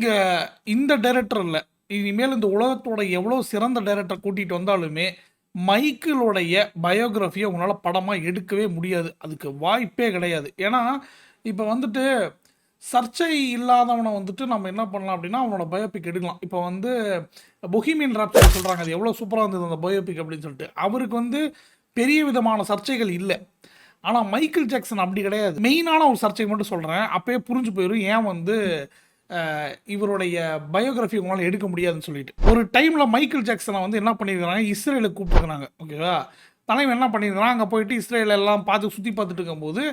நீங்க இந்த டைரக்டர் இல்ல. இனிமேல் இந்த உலகத்தோட எவ்வளோ சிறந்த டைரக்டர் கூட்டிட்டு வந்தாலுமே, மைக்கேலோடைய பயோகிராஃபிய உங்களால படமா எடுக்கவே முடியாது. அதுக்கு வாய்ப்பே கிடையாது. ஏன்னா, இப்ப வந்துட்டு சர்ச்சை இல்லாதவன வந்துட்டு நம்ம என்ன பண்ணலாம் அப்டின்னா, அவனோட பயோபிக் எடுக்கலாம். இப்ப வந்து பொஹீமியன் ராப்சடி சொல்றாங்க. அது எவ்வளோ சூப்பரா இருந்தது அந்த பயோபிக் அப்டின்னு சொல்லிட்டு. அவருக்கு வந்து பெரிய விதமான சர்ச்சைகள் இல்ல. ஆனா மைக்கேல் ஜாக்சன் அப்படி கிடையாது. மெயினான ஒரு சர்ச்சை மட்டும் சொல்றேன். அப்பயே புரிஞ்சு போயிரும் ஏன் வந்து இவருடைய பயோகிராஃபி உங்களால் எடுக்க முடியாதுன்னு சொல்லிட்டு. ஒரு டைம்ல மைக்கேல் ஜாக்சனை வந்து என்ன பண்ணியிருக்கிறாங்க, இஸ்ரேலுக்கு கூப்பிட்டுருக்காங்க. ஓகேவா? தலைவன் என்ன பண்ணியிருக்கிறான், அங்கே போயிட்டு இஸ்ரேல் எல்லாம் பார்த்து சுற்றி பார்த்துட்டு இருக்கும்போது,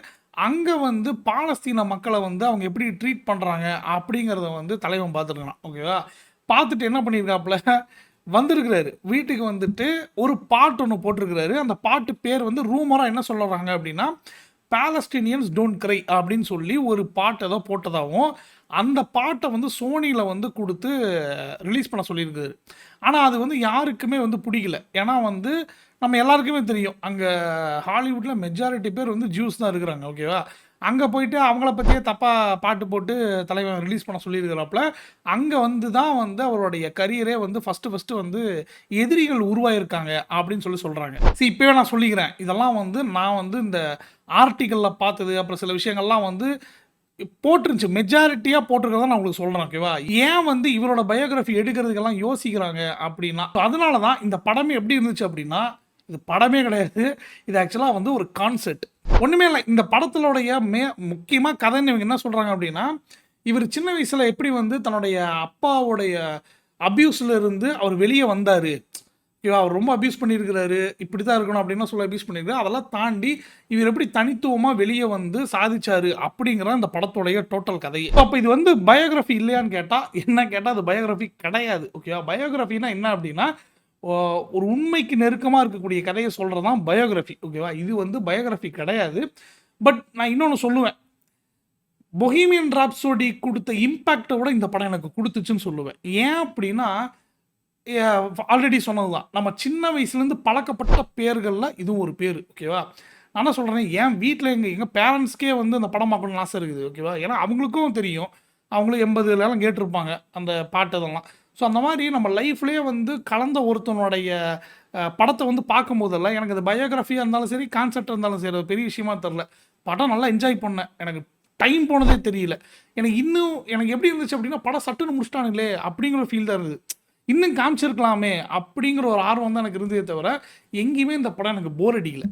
அங்கே வந்து பாலஸ்தீன மக்களை வந்து அவங்க எப்படி ட்ரீட் பண்ணுறாங்க அப்படிங்கிறத வந்து தலைவன் பார்த்துருக்கான். ஓகேவா? பார்த்துட்டு என்ன பண்ணியிருக்காப்புல வந்திருக்கிறாரு. வீட்டுக்கு வந்துட்டு ஒரு பாட்டு ஒன்று போட்டிருக்கிறாரு. அந்த பாட்டு பேர் வந்து ரூமராக என்ன சொல்லுறாங்க அப்படின்னா, பாலஸ்டீனியன்ஸ் டோன்ட் கிரை அப்படின்னு சொல்லி ஒரு பாட்டு ஏதோ போட்டதாகவும், அந்த பாட்டை வந்து சோனியில் வந்து கொடுத்து ரிலீஸ் பண்ண சொல்லியிருக்காரு. ஆனால் அது வந்து யாருக்குமே வந்து பிடிக்கல. ஏன்னா வந்து நம்ம எல்லாருக்குமே தெரியும், அங்கே ஹாலிவுட்டில் மெஜாரிட்டி பேர் வந்து ஜூஸ் தான் இருக்கிறாங்க. ஓகேவா? அங்கே போயிட்டு அவங்கள பற்றியே தப்பாக பாட்டு போட்டு தலைவன் ரிலீஸ் பண்ண சொல்லியிருக்கிறாப்புல. அங்கே வந்து தான் வந்து அவருடைய கரியரே வந்து ஃபஸ்ட்டு வந்து எதிரிகள் உருவாயிருக்காங்க அப்படின்னு சொல்கிறாங்க. சரி, இப்போவே நான் சொல்லிக்கிறேன், இதெல்லாம் வந்து நான் வந்து இந்த ஆர்டிக்கலில் பார்த்தது, அப்புறம் சில விஷயங்கள்லாம் வந்து போட்டுருந்துச்சு, மெஜாரிட்டியாக போட்டிருக்கிறத நான் உங்களுக்கு சொல்கிறேன். ஓகேவா? ஏன் வந்து இவரோட பயோகிராஃபி எடுக்கிறதுக்கெல்லாம் யோசிக்கிறாங்க அப்படின்னா, அதனால தான் இந்த படமே எப்படி இருந்துச்சு அப்படின்னா, இது படமே கிடையாது, இது ஆக்சுவலாக வந்து ஒரு கான்செப்ட். ஒன்றுமே இல்லை. இந்த படத்தினுடைய முக்கியமாக கதைன்னு இவங்க என்ன சொல்கிறாங்க அப்படின்னா, இவர் சின்ன வயசில் எப்படி வந்து தன்னுடைய அப்பாவுடைய அபியூஸில் இருந்து அவர் வெளியே வந்தார். அவர் ரொம்ப அபியூஸ் பண்ணியிருக்கிறாரு, இப்படி தான் இருக்கணும் அப்படின்னு சொல்லி அபியூஸ் பண்ணியிருக்காரு. அதெல்லாம் தாண்டி இவர் எப்படி தனித்துவமாக வெளியே வந்து சாதிச்சாரு அப்படிங்கிற அந்த படத்துடைய டோட்டல் கதையை. அப்போ இது வந்து பயோகிராஃபி இல்லையான்னு கேட்டால், என்ன கேட்டால் அது பயோகிராஃபி கிடையாது. ஓகேவா? பயோகிராஃபினா என்ன அப்படின்னா, ஒரு உண்மைக்கு நெருக்கமாக இருக்கக்கூடிய கதையை சொல்கிறது தான் பயோகிராஃபி. ஓகேவா? இது வந்து பயோகிராஃபி கிடையாது. பட் நான் இன்னொன்று சொல்லுவேன், பொஹீமியன் ராப்சோடி கொடுத்த இம்பேக்டை விட இந்த படம் எனக்கு கொடுத்துச்சுன்னு சொல்லுவேன். ஏன் அப்படின்னா, ஆல்ரெடி சொன்னது தான், நம்ம சின்ன வயசுலேருந்து பழக்கப்பட்ட பேர்களில் இதுவும் ஒரு பேர். ஓகேவா? நான் என்ன சொல்கிறேன், என் வீட்டில் எங்கள் பேரண்ட்ஸ்க்கே வந்து அந்த படம் பார்க்கணும்னு ஆசை இருக்குது. ஓகேவா? ஏன்னா அவங்களுக்கும் தெரியும், அவங்களும் 80லாம் கேட்டிருப்பாங்க அந்த பாட்டு இதெல்லாம். ஸோ அந்த மாதிரி நம்ம லைஃப்லேயே வந்து கலந்த ஒருத்தனுடைய படத்தை வந்து பார்க்கும்போதெல்லாம் எனக்கு அது பயோகிராஃபியாக இருந்தாலும் சரி, கான்செப்ட் இருந்தாலும் சரி, அது பெரிய விஷயமா தெரில. படம் நல்லா என்ஜாய் பண்ணேன். எனக்கு டைம் போனதே தெரியல. எனக்கு எப்படி இருந்துச்சு அப்படின்னா, படம் சட்டுன்னு முடிச்சிட்டானுங்களே அப்படிங்கிற ஃபீல் தான் இருந்தது. இன்னும் காமிச்சிருக்கலாமே அப்படிங்கிற ஒரு ஆர்வம் தான் எனக்கு இருந்ததே தவிர, எங்கேயுமே இந்த படம் எனக்கு போர் அடிக்கல.